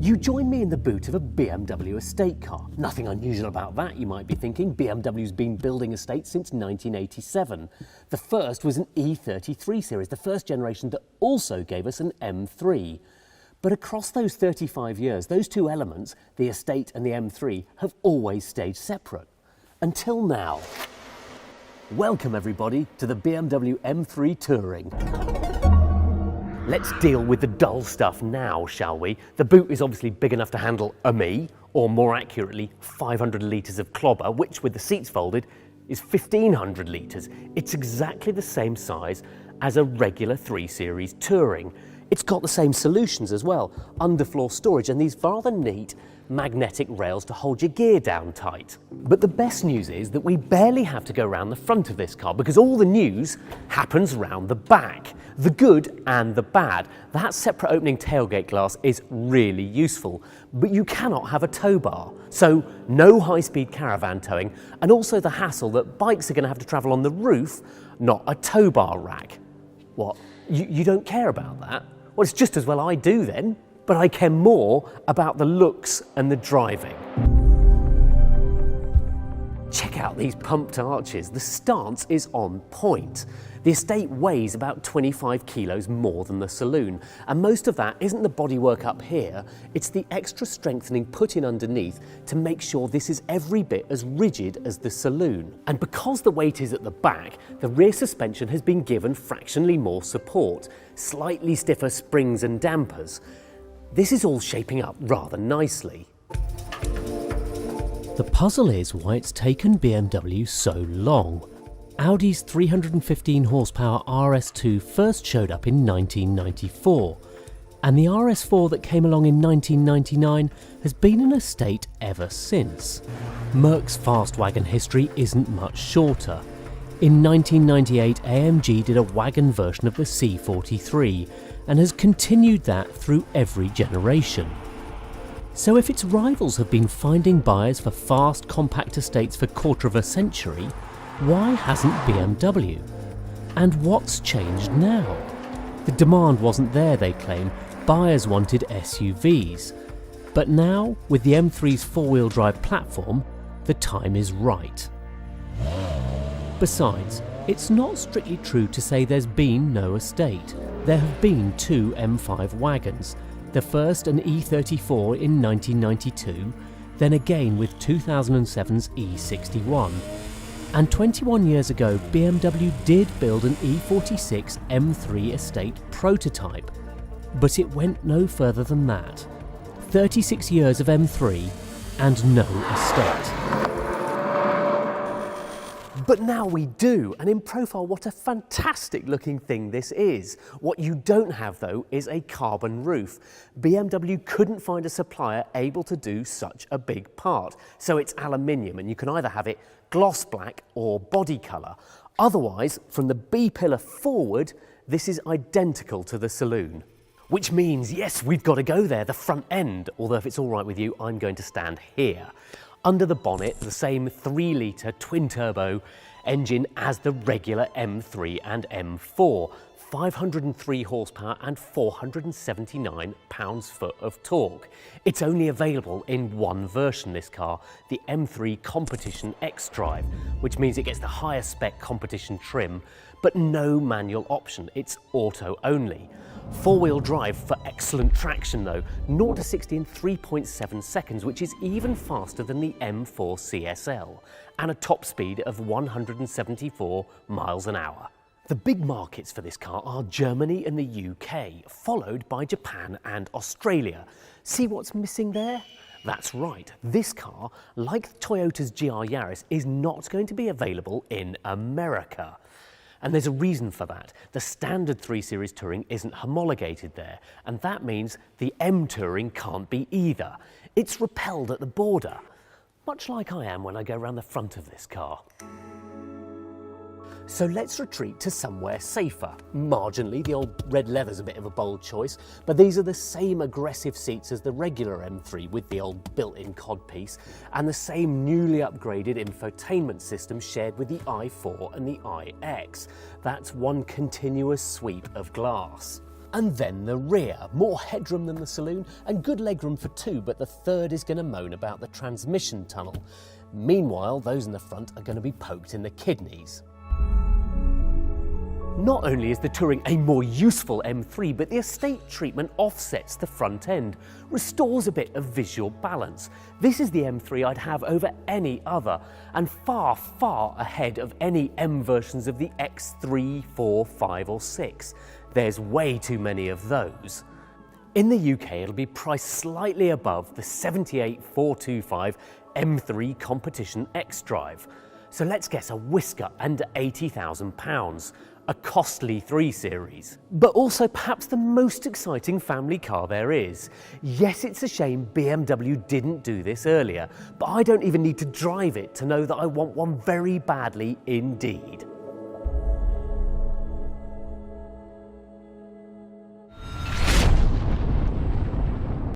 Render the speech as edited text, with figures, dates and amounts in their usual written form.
You join me in the boot of a BMW estate car. Nothing unusual about that, you might be thinking. BMW's been building estates since 1987. The first was an E33 series, the first generation that also gave us an M3. But across those 35 years, those two elements, the estate and the M3, have always stayed separate. Until now. Welcome everybody to the BMW M3 Touring. Let's deal with the dull stuff now, shall we? The boot is obviously big enough to handle a me, or more accurately, 500 litres of clobber, which with the seats folded is 1500 litres. It's exactly the same size as a regular 3 Series Touring. It's got the same solutions as well, underfloor storage and these rather neat magnetic rails to hold your gear down tight. But the best news is that we barely have to go around the front of this car because all the news happens round the back. The good and the bad. That separate opening tailgate glass is really useful, but you cannot have a tow bar. So no high-speed caravan towing, and also the hassle that bikes are going to have to travel on the roof, not a tow bar rack. What? You don't care about that? Well, it's just as well I do then. But I care more about the looks and the driving. Check out these pumped arches. The stance is on point. The estate weighs about 25 kilos more than the saloon, and most of that isn't the bodywork up here, it's the extra strengthening put in underneath to make sure this is every bit as rigid as the saloon. And because the weight is at the back, the rear suspension has been given fractionally more support, slightly stiffer springs and dampers. This is all shaping up rather nicely. The puzzle is why it's taken BMW so long. Audi's 315 horsepower RS2 first showed up in 1994, and the RS4 that came along in 1999 has been in a state ever since. Merc's fast wagon history isn't much shorter. In 1998, AMG did a wagon version of the C43 and has continued that through every generation. So if its rivals have been finding buyers for fast, compact estates for a quarter of a century, why hasn't BMW? And what's changed now? The demand wasn't there, they claim. Buyers wanted SUVs. But now, with the M3's four-wheel drive platform, the time is right. Besides, it's not strictly true to say there's been no estate. There have been 2 M5 wagons, the first an E34 in 1992, then again with 2007's E61. And 21 years ago, BMW did build an E46 M3 estate prototype, but it went no further than that. 36 years of M3 and no estate. But now we do, and in profile, what a fantastic looking thing this is. What you don't have though is a carbon roof. BMW couldn't find a supplier able to do such a big part, so it's aluminium and you can either have it gloss black or body colour. Otherwise, from the B pillar forward, this is identical to the saloon. Which means, yes, we've got to go there, the front end, although if it's all right with you, I'm going to stand here. Under the bonnet, the same 3-litre twin-turbo engine as the regular M3 and M4, 503 horsepower and 479 pounds-foot of torque. It's only available in one version, this car, the M3 Competition XDrive, which means it gets the higher spec competition trim, but no manual option, it's auto only. 4-wheel drive for excellent traction though, 0 to 60 in 3.7 seconds, which is even faster than the M4 CSL, and a top speed of 174 miles an hour. The big markets for this car are Germany and the UK, followed by Japan and Australia. See what's missing there? That's right, this car, like Toyota's GR Yaris, is not going to be available in America. And there's a reason for that. The standard 3 Series Touring isn't homologated there, and that means the M Touring can't be either. It's repelled at the border, much like I am when I go around the front of this car. So let's retreat to somewhere safer. Marginally, the old red leather's a bit of a bold choice, but these are the same aggressive seats as the regular M3 with the old built-in codpiece, and the same newly upgraded infotainment system shared with the i4 and the iX. That's one continuous sweep of glass. And then the rear, more headroom than the saloon and good legroom for two, but the third is going to moan about the transmission tunnel. Meanwhile, those in the front are going to be poked in the kidneys. Not only is the Touring a more useful M3, but the estate treatment offsets the front end, restores a bit of visual balance. This is the M3 I'd have over any other, and far, far ahead of any M versions of the X3, 4, 5 or 6. There's way too many of those. In the UK, it'll be priced slightly above the 78,425 M3 Competition XDrive. So let's guess a whisker under £80,000. A costly 3 Series. But also perhaps the most exciting family car there is. Yes, it's a shame BMW didn't do this earlier, but I don't even need to drive it to know that I want one very badly indeed.